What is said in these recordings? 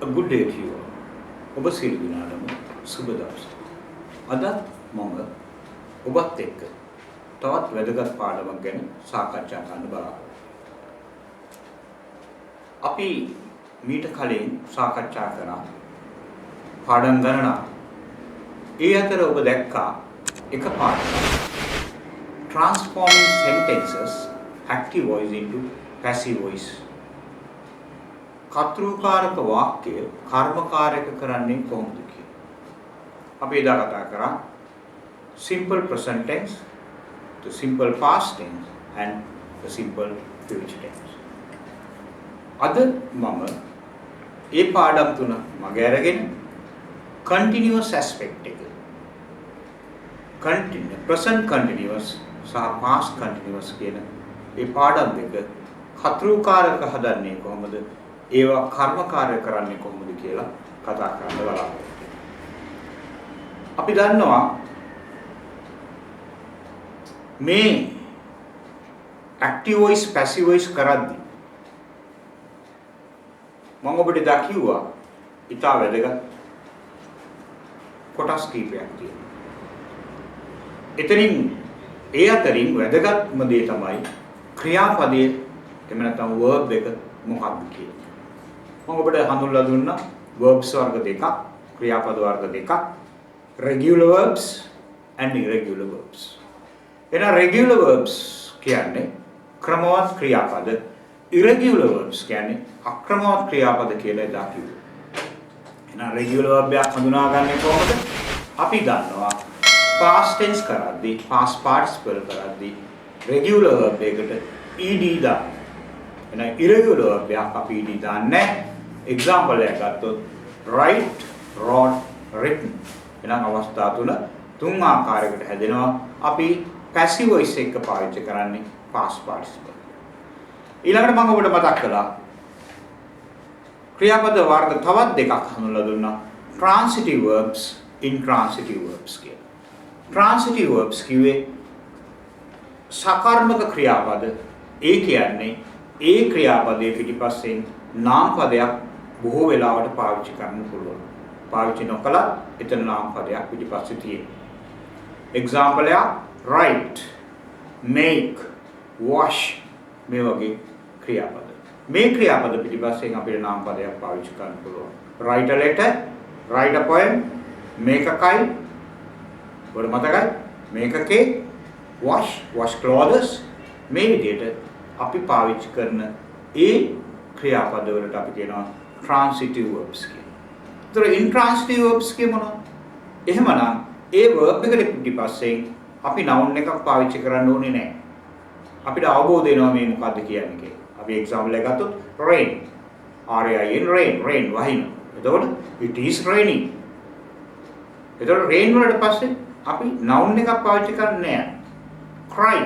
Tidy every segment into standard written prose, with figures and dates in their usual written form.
A good day to you all. ඔබ සියලු දෙනාටම සුබ දවසක්. අද මම ඔබත් එක්ක තවත් වැදගත් පාඩමක් ගැන සාකච්ඡා කරන්න බලාපොරොත්තු වෙනවා. අපි මීට කලින් සාකච්ඡා කරා පාඩම් ගණනක්. ඒ අතර ඔබ දැක්කා එක පාඩමක්. Transforming sentences active voice into passive voice. කර්තෘකාරක වාක්‍ය කර්මකාරක කරන්නේ කොහොමද කියලා. අපි එදා කතා කරා simple present tense, the simple past tense and the simple future tense. අද මම ඒ පාඩම් තුන මගේ අරගෙන continuous aspect එක present continuous සහ past continuous කියන ඒ පාඩම් දෙක කර්තෘකාරක හදන්නේ කොහොමද? ඒවා කර්මකාරය කරන්නේ කොහොමද කියලා කතා කරන්න බලාපොරොත්තු වෙනවා. අපි දන්නවා මේ active voice passive voice කරද්දී මම ඔබට දකිව්වා ඊට වැදගත් කොටස් කීපයක් තියෙනවා. එතනින් ඒ අතරින් වැදගත්ම දේ තමයි ක්‍රියාපදයේ එහෙම නැත්නම් verb එක මොකක්ද කියලා. මම ඔබට හඳුන්වලා දුන්නා verbs වර්ග දෙකක්, ක්‍රියාපද වර්ග දෙකක්, regular verbs and irregular verbs. එන regular verbs කියන්නේ ක්‍රමවත් ක්‍රියාපද, irregular verbs කියන්නේ අක්‍රමවත් ක්‍රියාපද කියලා එදා කිව්වා. එන regular verb එකක් හඳුනාගන්නේ කොහොමද? අපි දන්නවා past tense කරද්දී, past participle කරද්දී regular verb එකට ed දාන්න. එන irregular verb එකක් අපි ed දාන්නේ නැහැ. Example එකක් ගත්තොත් write, wrote, written. එනම් අවස්ථා තුන් ආකාරයකට හැදෙනවා. අපි passive voice එක පාවිච්චි කරන්නේ past participle. ඊළඟට මම ඔබට මතක් කළා ක්‍රියාපද වර්ග තවත් දෙකක් හඳුන්වලා දුන්නා. transitive verbs, intransitive verbs කියලා. transitive verbs කිව්වේ සකර්මක ක්‍රියාපද. ඒ කියන්නේ ඒ ක්‍රියාපදයේ පිටිපස්සෙන් නාම පදයක් බොහෝ වෙලාවට පාවිච්චි කරන්න පුළුවන්. පාවිච්චි නොකළා එතන නාම පදයක් පිටිපස්සේ තියෙනවා. example එක write, make, wash මේ වගේ ක්‍රියාපද. මේ ක්‍රියාපද පිටිපස්සෙන් අපිට නාම පදයක් පාවිච්චි කරන්න පුළුවන්. write a letter, write a poem, make a kite. වල මතකයි? make a cake, wash clothes. මේ විදිහට අපි පාවිච්චි කරන ඒ ක්‍රියාපද වලට අපි කියනවා transitive verbs කියලා. ඒතර intransitive verbs කිය මොනවද? එහෙමනම් ඒ verb එකට පිටිපස්සෙන් අපි noun එකක් පාවිච්චි කරන්න ඕනේ නැහැ. අපිට අවබෝධ වෙනවා මේ මොකද්ද කියන්නේ කියලා. අපි example එක ගත්තොත් rain, rain, rain වහින. එතකොට it is raining. එතකොට rain වලට පස්සේ අපි noun එකක් පාවිච්චි කරන්නේ නැහැ. cry,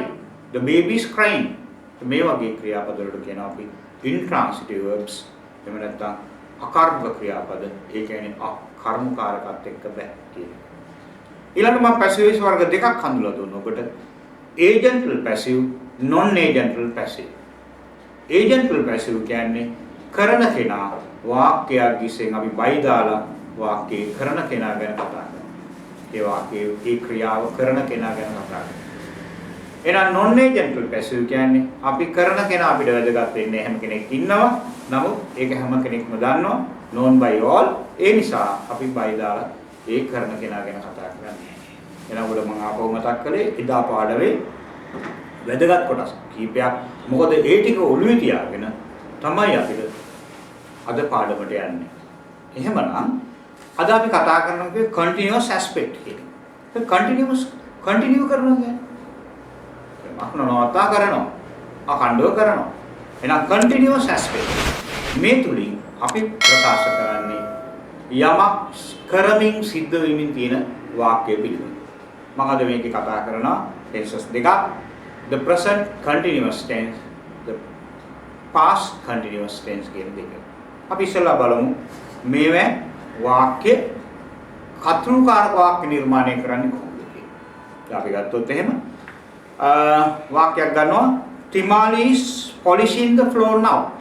the baby is crying. මේ වගේ ක්‍රියාපද වලට කියනවා අපි intransitive verbs. එහෙම නැත්නම් අකර්මක ක්‍රියාපද. ඒ කියන්නේ කර්මකාරකත් එක්ක බෑ කියන්නේ. ඊළඟට මම passive voice වර්ග දෙකක් හඳුන්වලා දුන්නා ඔබට. agental passive, non-agental passive. agental passive කියන්නේ කරන කෙනා වාක්‍යයක් ගිස්සෙන් අපි බයි දාලා වාක්‍යය කරන කෙනා ගැන කතා කරනවා. ඒ වාක්‍යයේ ඒ ක්‍රියාව කරන කෙනා ගැන කතා කරනවා. එහෙනම් non-agental passive කියන්නේ අපි කරන කෙනා අපිට වැදගත් වෙන්නේ හැම කෙනෙක් ඉන්නවා. නමුත් ඒක හැම කෙනෙක්ම දන්නවා known by all. ඒ නිසා අපි බයි දාලා ඒ කරන කෙනා ගැන කතා කරන්නේ. එහෙනම් ඔබට මම ආපහු මතක් කළේ එදා පාඩමේ වැදගත් කොටස් කීපයක්. මොකද ඒ ටික ඔළුවේ තියාගෙන තමයි අපිට අද පාඩමට යන්නේ. එහෙමනම් අද අපි කතා කරන්නේ continuous aspect කියන. ඒ continue කරනවා කියන්නේ නවතා කරනවා, අඛණ්ඩව කරනවා. එහෙනම් continuous aspect මේ තුලින් අපි ප්‍රකාශ කරන්නේ යමක් කරමින් සිද්ධ වෙමින් තියෙන වාක්‍ය පිළිබඳ. මම අද මේකේ කතා කරනවා tenses දෙකක්. The present continuous tense, the past continuous tense කියන දෙක. අපි ඉස්සෙල්ලා බලමු මේවා වාක්‍ය කර්තෘකාරක වාක්‍ය නිර්මාණය කරන්නේ කොහොමද කියලා. අපි ගත්තොත් එහෙම වාක්‍යයක් ගන්නවා Timali is polishing the floor now.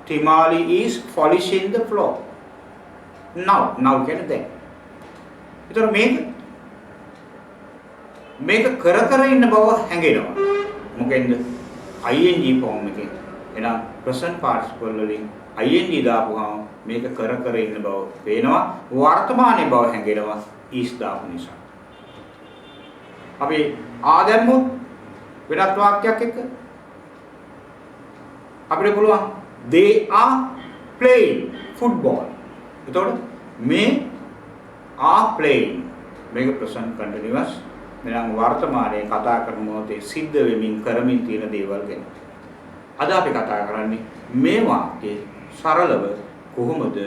Timali is polishing the floor. now කියන්නේ දැන්. ඒතර මේක කර ඉන්න බව හැඟෙනවා. මොකෙන්ද? ing form එකේ. එහෙනම් present participle වලින් ing දාපුවාම මේක කර ඉන්න බව පේනවා. වර්තමානයේ බව හැඟෙනවා is දාපු නිසා. අපි ආදැම්මුත් වෙනත් වාක්‍යයක් එක්ක අපිට පුළුවන් they are playing football. එතකොට මේ are playing මේක present continuous මෙලං වර්තමානයේ කතා කරන මොහොතේ සිද්ධ වෙමින් කරමින් තියෙන දේවල් ගැන. අද අපි කතා කරන්නේ මේ වාක්‍යයේ සරලව කොහොමද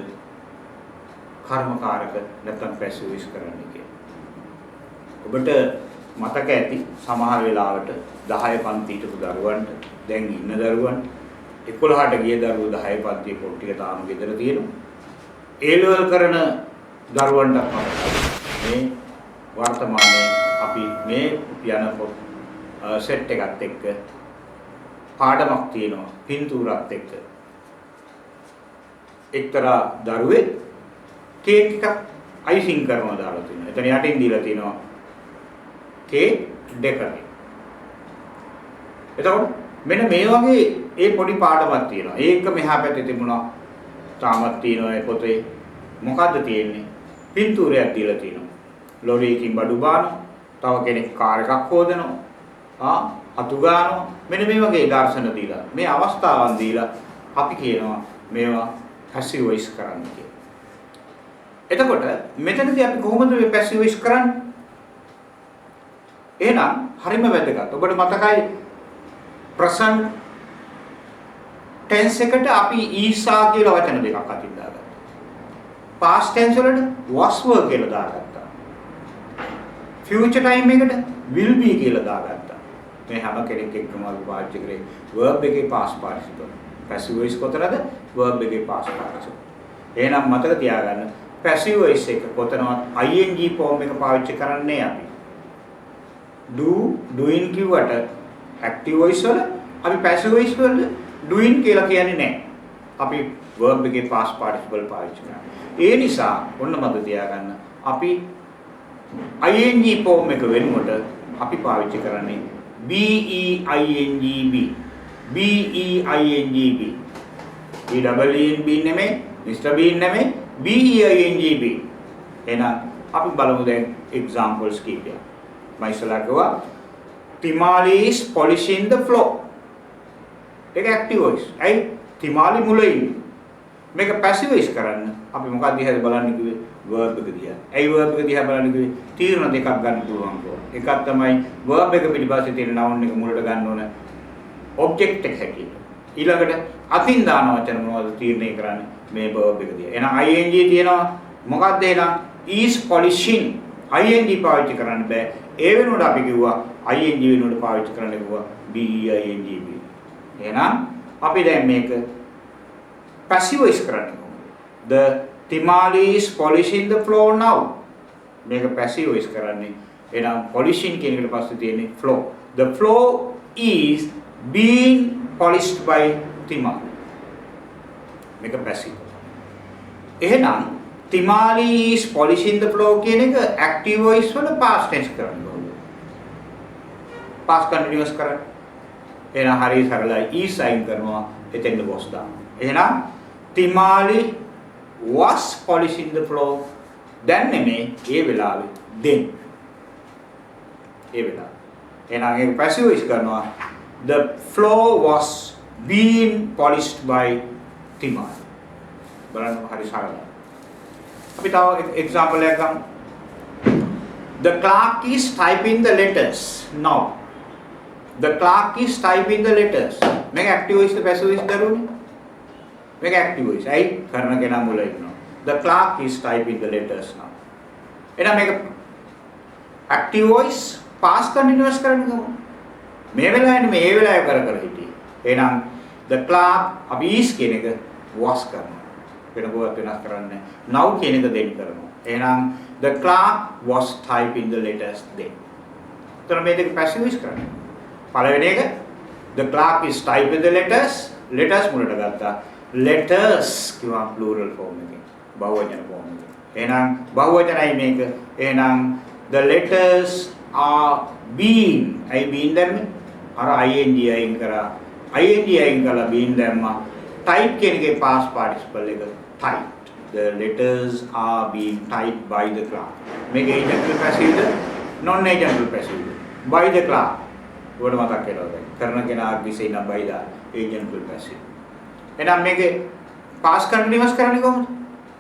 කර්මකාරක නැත්නම් පැසිව් වොයිස් කරන්නේ කියලා. ඔබට මතක ඇති සමහර වෙලාවට 10 පන්තියට දරුවන්ට දැන් ඉන්න දරුවන්ට 11ට ගිය දරුවෝ 10 පන්තියේ පොත් ටික තාම ගෙදර තියෙනවා. A level කරන දරුවන්ට මේ වර්තමානයේ අපි මේ යන පොත් සෙට් එකත් එක්ක පාඩමක් තියෙනවා පින්තූරත් එක්ක. එක්තරා දරුවෙක් කේක් එකක් අයිසිං කරනවා දාලා තියෙනවා. එතන යටින් දීලා තියෙනවා කේක් ඩෙකරේ. එතකොට මෙන්න මේ වගේ ඒ පොඩි පාඩමක් තියෙනවා. ඒක මෙහා පැත්තේ තිබුණා. තාමත් තියෙනවා ඒ පොතේ. මොකද්ද තියෙන්නේ? පින්තූරයක් දීලා තියෙනවා. ලොරියකින් බඩු බානවා. තව කෙනෙක් කාර් එකක් හොදනවා. අතු ගන්නවා. මෙන්න මේ වගේ දර්ශන දීලා මේ අවස්ථාවන් දීලා අපි කියනවා මේවා පැසිව් වොයිස් කරන්න කියලා. එතකොට මෙතනදී අපි කොහොමද මේ පැසිව් වොයිස් කරන්නේ? එහෙනම් හරිම වැදගත්. ඔබට මතකයි ප්‍රසන්ට් ටෙන්ස් එකට අපි ඊසා කියලා වචන දෙකක් අතින් දාගත්තා. පාස්ට් ටෙන්ස් වලට was were කියලා දාගත්තා. ෆියුචර් ටයිම් එකට will be කියලා දාගත්තා. මේ හැම කෙනෙක් එක්කම අපි පාවිච්චි කරේ verb එකේ past participle. passive voice කොතරද? verb එකේ past participle. එහෙනම් මතක තියාගන්න passive voice එක කොතනවත් ing form එක පාවිච්චි කරන්නේ අපි. doing කිව්වට active voice වල අපි passive voice වල doing කියලා කියන්නේ නැහැ. අපි verb එකේ past participle පාවිච්චි කරනවා. ඒ නිසා ඔන්න මතක තියාගන්න අපි ing form එක වෙනුවට අපි පාවිච්චි කරන්නේ BEINGB. BEINGB. EWNB නෙමෙයි, Mr. Bean නෙමෙයි, BEINGB. එහෙනම් අපි බලමු දැන් examples කීපයක්. මම ඉස්සලා කිව්වා Timali is polishing the floor. ඒක active voice. ඇයි? Timali මුල ඉන්නේ. මේක passive voice කරන්න අපි මොකක්ද දිහාද බලන්න කිව්වේ? verb එක දිහා. ඇයි verb එක දිහා බලන්න කිව්වේ? තීරණ දෙකක් ගන්න පුළුවන් කෝ. එකක් තමයි verb එක පිටිපස්සේ තියෙන noun එක මුලට ගන්න ඕන object එක හැටියට. ඊළඟට අතින් දාන වචන මොනවද තීරණය කරන්නේ? මේ verb එක දිහා. එහෙනම් ing තියෙනවා. මොකක්ද එහෙනම්? is polishing. ing පාවිච්චි කරන්න බෑ. ඒ වෙනුවට අපි කිව්වා ing වෙනුවට පාවිච්චි කරන්න කිව්වා BEINGB. එහෙනම් අපි දැන් මේක passive voice කරන්නේ කොහොමද? The Timali is polishing the floor now. මේක passive voice කරන්නේ. එහෙනම් polishing කියන එකට පස්සේ තියෙන්නේ floor. The floor is being polished by Timali. මේක passive. එහෙනම් Timali is polishing the floor කියන එක active voice වල past tense කරන්න ඕනේ. past continuous කරන්න. එහෙනම් හරිය සරලයි is sign කරනවා එතෙන්ද was දානවා. එහෙනම් Timali was polishing the floor. දැන් නෙමේ ඒ වෙලාවේ then. ඒ වෙලාව. එහෙනම් ඒක passive voice කරනවා the floor was being polished by Timali. බලන්න හරි සරලයි. අපි තව example එකක් ගමු. The clerk is typing the letters now. The clerk is typing the letters. මේක active voice passive voice දරුවනේ. මේක active voice. ඇයි? කරන කෙනා මුල ඉන්නවා. The clerk is typing the letters now. එහෙනම් මේක active voice past continuous කරන්න ගමු. මේ වෙලාවේ මේ වෙලාවේ කර හිටියේ. එහෙනම් the clerk අපි is කියන එක was කරනවා. වෙන කොහොමද වෙනස් කරන්නේ? now කියන එක then කරනවා. එහෙනම් the clerk was typing the letters then. එතන මේ දෙක passive voice කරන්නේ. පළවෙනි එක the clerk is typing the letters. letters මුලට ගත්තා. letters කියවා plural form එකෙන්. බහුවචන ෆෝම් එක. එහෙනම් බහුවචනයි මේක. එහෙනම් the letters are being. I being දැම්මේ. අර ing අයින් කරා. ing අයින් කළා being දැම්මා. type කියන එකේ past participle එක typed. The letters are being typed by the clerk. මේක agential passive non agential passive. By the clerk. උඩ මතක් කරලා දැන්. කරන කෙනා විශේෂ නම් by the agential passive. එහෙනම් මේකේ past continuous කරන්නේ කොහොමද?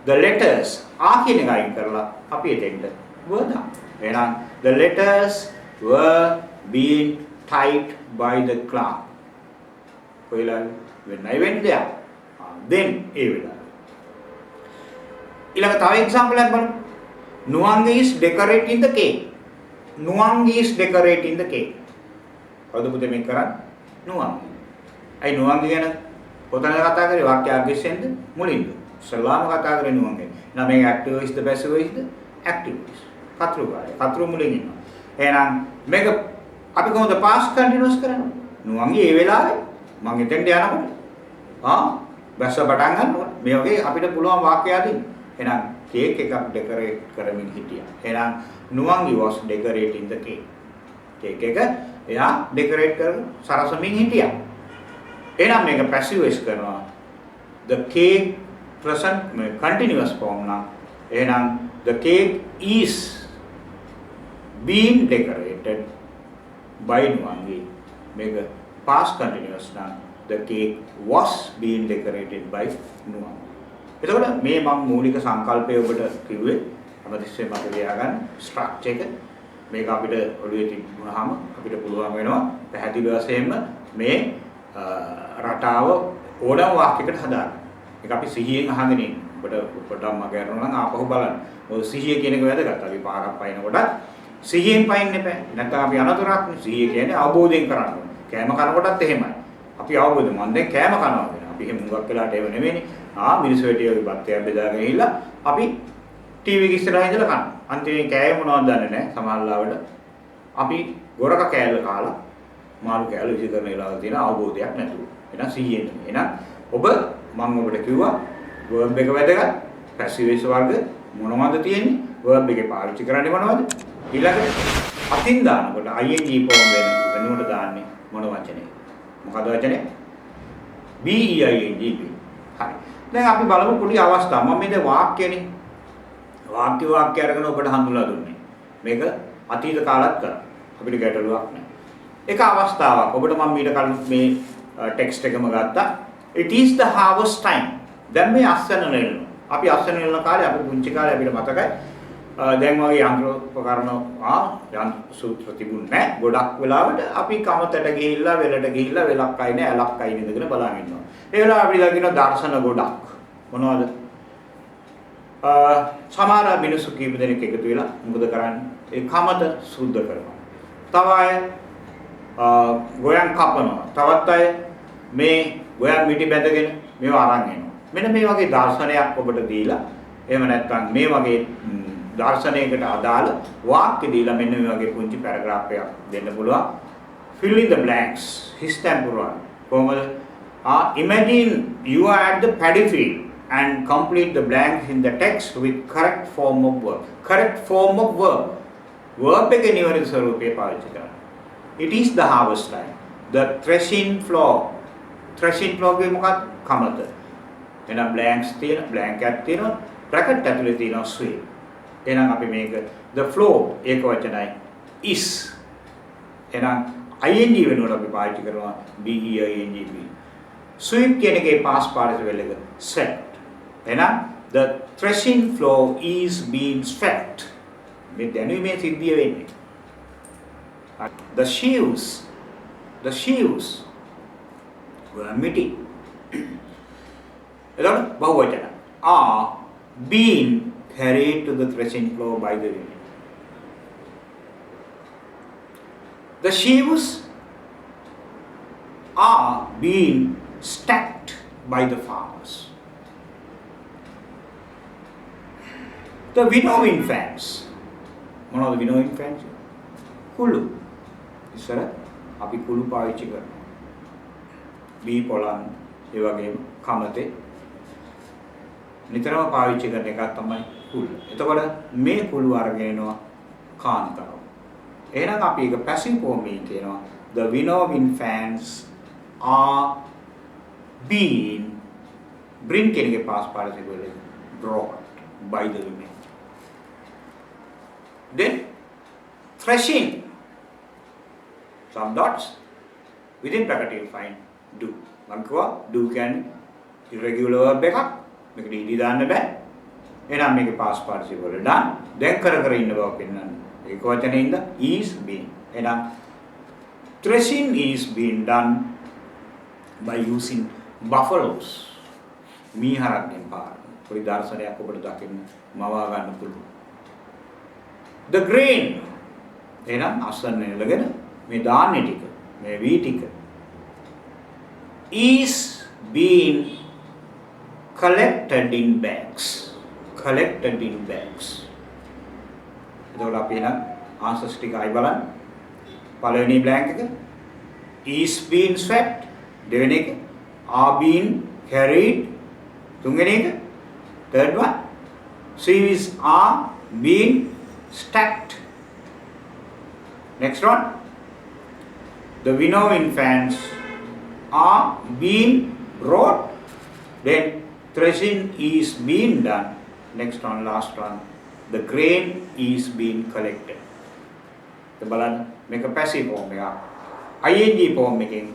The letters are කියන එක අයින් කරලා අපි එතෙන්ට were දාමු. එහෙනම් the letters were being typed by the clerk. කොයිලා when I went there. Then ඒ වෙලාව. ඊළඟ තව example එකක් බලමු. Nuang is decorating the cake. Nuang is decorating the cake. කවුද පුතේ මේක කරන්නේ? Nuang. අයි Nuang කියන කොතනද කතා කරේ වාක්‍ය අග්‍රෙෂන්ද මුලින්ද? ඉස්සල්ලාම කතා කරේ Nuang ගැන. එහෙනම් මේක active voice ද passive voice ද? active voice. කතරුකාරය. කතරු මුලින් ඉන්නවා. එහෙනම් මේක අපි කොහොමද past continuous කරන්නේ? Nuang ඒ වෙලාවේ මම එතෙන්ට යනකොට බැස්ස පටන් ගන්නවා. මේ වගේ අපිට පුළුවන් වාක්‍ය අදින්න. එහෙනම් කේක් එකක් ඩෙකොරේට් කරමින් හිටියා. එහෙනම් Nuang was decorating the cake. Cake එක එයා ඩෙකොරේට් කරලා සරසමින් හිටියා. එහෙනම් මේක passive voice කරනවා. The cake present continuous form නම් එහෙනම් the cake is being decorated by Nuang. මේක past continuous නම් the cake was being decorated by Nuang. එතකොට මේ මම මූලික සංකල්පය ඔබට කිව්වේ අපිට මතක තියාගන්න ස්ට්‍රක්චර් එක. මේක අපිට ඔළුවේ තිබුණාම අපිට පුළුවන් වෙනවා පැහැදිලි වශයෙන්ම මේ රටාව ඕනම වාක්‍යයකට හදාගන්න. ඒක අපි සිහියෙන් අහගෙන ඉන්න. ඔබට පොඩ්ඩක් මග යනවා නම් ආපහු බලන්න. ඔය සිහිය කියන එක වැදගත්. අපි පාරක් පයින්නකොට සිහියෙන් පයින්න එපා. නැත්නම් අපි අනතුරක් සිහිය කියන්නේ අවබෝධයෙන් කරන්න ඕනේ. කෑම කනකොටත් එහෙමයි. අපි අවබෝධ මන් දැන් කෑම කනවා කියන. අපි එහෙම මුගක් වෙලාට ඒව නෙවෙයිනේ. මිනිස්සු හිටියෝ බත්තයක් බෙදාගෙන ගිහිල්ලා අපි ටීවී එක ඉස්සරහා ඉඳලා කනවා. අන්තිමේ කෑවේ මොනවද දන්නේ නැහැ. සමහරවිට අපි ගොරක කෑල්ල කාලා මාළු කෑල්ල විසි කරන වෙලාවක තියෙන අවබෝධයක් නැතුව. එහෙනම් සිහියෙන්. එහෙනම් ඔබ මම ඔබට කිව්වා verb එක වැදගත්. passive voice වර්ග මොනවද තියෙන්නේ? verb එකේ පාවිච්චි කරන්නේ මොනවද? ඊළඟට අතින් දානකොට ing form වෙනුවට දාන්නේ මොන වචනේ? මොකද වචනේ? B E I N G. හරි. දැන් අපි බලමු පොඩි අවස්ථාවක්. මම මේ වාක්‍යනේ වාක්‍ය අරගෙන ඔබට හඳුන්වලා දුන්නේ. මේක අතීත කාලත් කරා. අපිට ගැටලුවක් නැහැ. එක අවස්ථාවක් ඔබට මම ඊට කලින් මේ ටෙක්ස්ට් එකම ගත්තා. It is the harvest time. දැන් මේ අස්වැන්න නෙලනවා. අපි අස්වැන්න නෙලන කාලේ අපි පුංචි කාලේ අපිට මතකයි. දැන් වගේ යන්ත්‍රෝපකරණ යන්ත්‍ර සූත්‍ර තිබුණේ නැහැ. ගොඩක් වෙලාවට අපි කමතට ගිහිල්ලා වෙලට ගිහිල්ලා වෙලක් අයින ඇලක් අයින ඉඳගෙන බලන් ඉන්නවා. ඒ වෙලාව අපිට දකින්න දර්ශන ගොඩක්. මොනවද? සමහර මිනිස්සු කීප දෙනෙක් එකතු වෙලා මොකද කරන්නේ? ඒ කමත සුද්ධ කරනවා. තව අය ගෝයන් කපනවා. තවත් අය මේ ගෝයන් මිටි බැඳගෙන මේව අරන් එනවා. මෙන්න මේ වගේ දර්ශනයක් ඔබට දීලා එහෙම නැත්නම් මේ වගේ දර්ශනයකට අදාළ වාක්‍ය දීලා මෙන්න මේ වගේ පුංචි පැරග්‍රාෆ් එකක් දෙන්න පුළුවන්. Fill in the blanks. His temporal. කොහොමද? Imagine you are at the paddy field and complete the blanks in the text with correct form of verb. Correct form of verb. Verb එකේ නිවැරදි ස්වරූපය පාවිච්චි කරන්න. It is the harvest time. The threshing floor. Threshing floor කියන්නේ මොකක්ද? කමත. එහෙනම් blanks තියෙන blank එකක් තියෙනවා. bracket ඇතුලේ තියෙනවා sweep. එහෙනම් අපි මේක the floor ඒක වචනයි is. එහෙනම් ing වෙනුවට අපි පාවිච්චි කරනවා b e i n g b. sweep කියන එකේ past participle එක swept. එහෙනම් the threshing floor is being swept. මේ දැනුමේ සිද්ධිය වෙන්නේ. The sheaves were meeting. එතකොට බහුවචන are being carried to the threshing floor by the women. The sheaves are being stacked by the farmers. The winnowing fans. මොනවද winnowing fans? කුළු. ඉස්සර අපි කුළු පාවිච්චි කරනවා. බී පොලන් ඒ වගේම කමතේ නිතරම පාවිච්චි කරන එකක් තමයි කුල්. එතකොට මේ කුළු අරගෙන එනවා කාන්තාව. එහෙනම් අපි ඒක පැසිව් ෆෝම් එකේ කියනවා the winnowing fans are being bring කෙනෙක්ගේ past participle එක brought by the women. Then threshing some dots within bracket you find do. මම කිව්වා do කියන්නේ irregular verb එකක්. මේකට ed දාන්න බෑ. එහෙනම් මේකේ past participle එක done. දැන් කර කර ඉන්න බව පෙන්වන්න. ඒක වචනේ ඉඳ is being. එහෙනම් threshing is being done by using buffaloes. මීහරක්ගෙන් පාරන. පොඩි දර්ශනයක් ඔබට දකින්න මවා ගන්න පුළුවන්. The grain එහෙනම් අසන්න එළගෙන මේ ධාන්‍ය ටික මේ වී ටික is being collected in bags. Collected in bags. එතකොට අපි එහෙනම් answers ටික අය බලන්න. පළවෙනි blank එක is being swept. දෙවෙනි එක are being carried. තුන්වෙනි එක third one sheaves are being stacked. Next one the winnowing fans are being brought. Then threshing is being done. Next one last one the grain is being collected. බලන්න මේක passive form එක ing form එකෙන්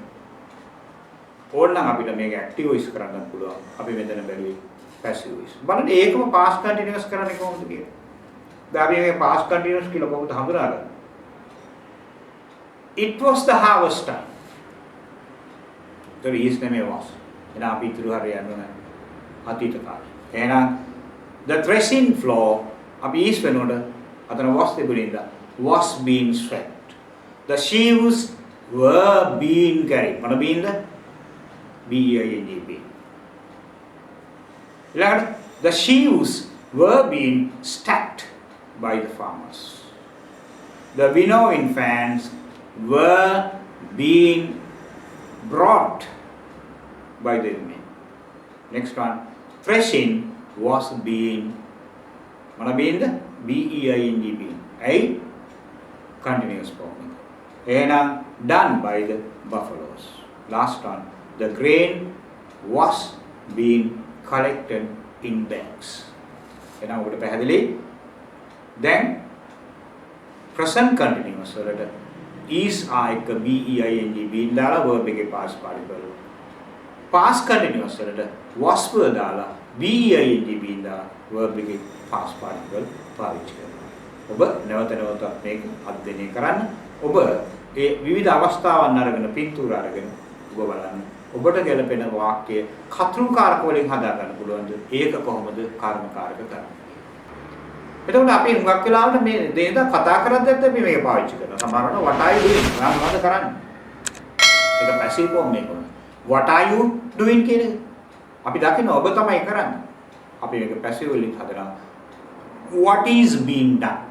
ඕනනම් අපිට මේක active voice කරන්න පුළුවන්. අපි මෙතන බැලුවේ passive voice. බලන්න ඒකම past continuous කරන්නේ කොහොමද කියලා. දැන් අපි මේ past continuous කියලා කොහොමද හඳුනාගන්නේ? It was the harvest time. The is නෙමෙයි was. එහෙනම් අපි ඉතුරු හරිය යනවා අතීත කාලේ. එහෙනම් the threshing floor අපි is වෙනකොට අතන was තිබුණින්ද was being swept. The sheaves were being carried. මොන beingද? B-E-I-N-G. The sheaves were being stacked by the farmers. The winnowing fans were being brought by the women. Next one, threshing was being B-E-I-N-G. A continuous form. And done by the buffaloes. Last one, the grain was being collected in bags. එහෙනම් ඔබට පැහැදිලි? දැන් present continuous වලට is ආයක being being දාලා verb එකේ past participle. past continuous වලට was verb දාලා being being දාලා verb එකේ past participle පාවිච්චි කරනවා. ඔබ නැවත නැවතත් මේක අධ්‍යයනය කරන්න. ඔබ ඒ විවිධ අවස්ථාවන් අරගෙන පින්තූර අරගෙන ඔබ බලන්න. ඔබට ගැලපෙන වාක්‍ය කතෘකාරක වලින් හදා ගන්න පුළුවන්ද? ඒක කොහොමද කර්මකාරක කරන්නේ? එතකොට අපි හුඟක් වෙලාවට මේ දේද කතා කරද්දිත් අපි මේක පාවිච්චි කරනවා. සමහරවිට what are you doing? ඔයා මොනවද කරන්නේ? ඒක පැසිව් ෆෝම් එකක්. what are you doing කියන එක. අපි දකින්න ඔබ තමයි කරන්නේ. අපි මේක පැසිව් වලින් හදනවා. what is being done?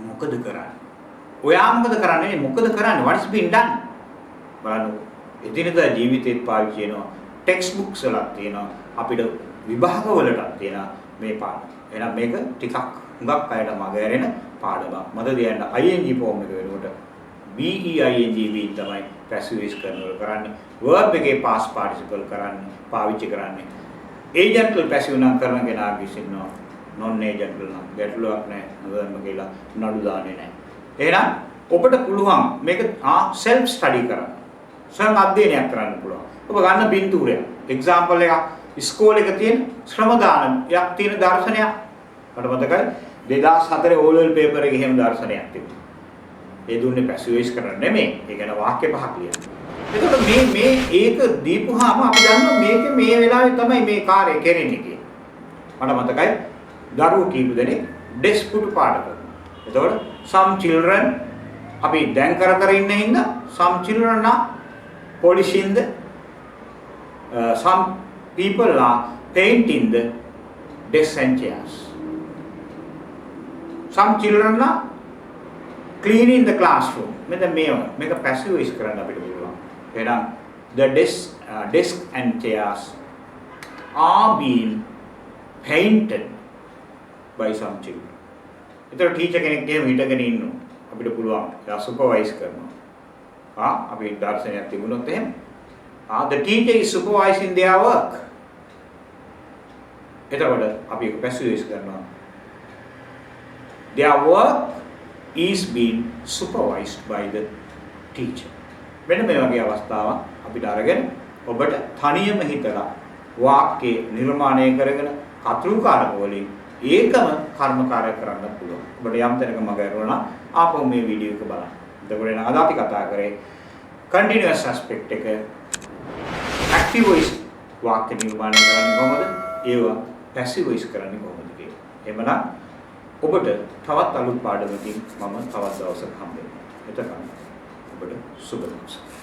මොකද කරන්නේ? ඔයා මොකද කරන්නේ? මොකද කරන්නේ? what is being done? බලන්න. එදිනෙදා ජීවිතේත් පාවිච්චි වෙනවා. ටෙක්ස්ට් බුක්ස් වලක් තියෙනවා. අපිට විභාග වලටත් තියෙනවා මේ පාඩම. එහෙනම් මේක ටිකක් හුඟක් අයට මග ඇරෙන පාඩමක්. මම දෙයන්න ing form එක වෙනකොට being තමයි passive voice කරන්නේ. verb එකේ past participle කරන්නේ, පාවිච්චි කරන්නේ. agential passive නම් කරන කෙනා විසින්නවා. non agential නම් ගැටලුවක් නැහැ. නෝදන්න කියලා නඩු දාන්නේ නැහැ. එහෙනම් ඔබට පුළුවන් මේක self study කරන්න. ස්වයං අධ්‍යයනයක් කරන්න පුළුවන්. ඔබ ගන්න බින්දුරයක්. example එකක් ඉස්කෝලේ එක තියෙන ශ්‍රමදානයක් තියෙන දර්ශනයක්. මට මතකයි 2004 O level paper එකේ එහෙම දර්ශනයක් තිබුණා. ඒ දුන්නේ passive voice කරන්න නෙමෙයි. ඒ කියන්නේ වාක්‍ය පහක් ලියන්න. එතකොට මේ ඒක දීපුවාම අපි දන්නවා මේක මේ වෙලාවේ තමයි මේ කාර්යය කෙරෙන්නේ කියලා. මට මතකයි දරුවෝ කීප දෙනෙක් ඩෙස්ක් පුටු පාඩ කරනවා. එතකොට some children අපි දැන් කර ඉන්න හින්දා some children are polishing the some people are painting the desks and chairs. Some children are cleaning the classroom. Make a passive voice කරන්න අපිට පුළුවන්. එහෙනම් the desk and chairs are being painted by some children. ඒතර teacher කෙනෙක් එහෙම හිටගෙන ඉන්නවා. අපිට පුළුවන් එයා සුපර්වයිස් කරනවා. අපි දර්ශනයක් තිබුණොත් එහෙම. The teacher is supervising their work. එතකොට අපි ඒක පැසිවයිස් කරනවා. Their work is being supervised by the teacher. මෙන්න මේ වගේ අවස්ථාවක් අපිට අරගෙන ඔබට තනියම හිතලා වාක්‍ය නිර්මාණය කරගෙන කතෘකාරක වලින් ඒකම කර්මකාරය කරන්න පුළුවන්. ඔබට යම් තැනක මග ඇරුණා ආපහු මේ වීඩියෝ එක බලන්න. එතකොට එන අද අපි කතා කරේ continuous aspect එක active voice වාක්‍ය නිර්මාණය කරන්නේ කොහොමද? ඒවා passive voice කරන්නේ කොහොමද කියලා. එහෙමනම් ඔබට තවත් අලුත් පාඩමකින් මම තවත් දවසක හම්බ වෙනවා. එතකන් ඔබට සුබ දවසක්.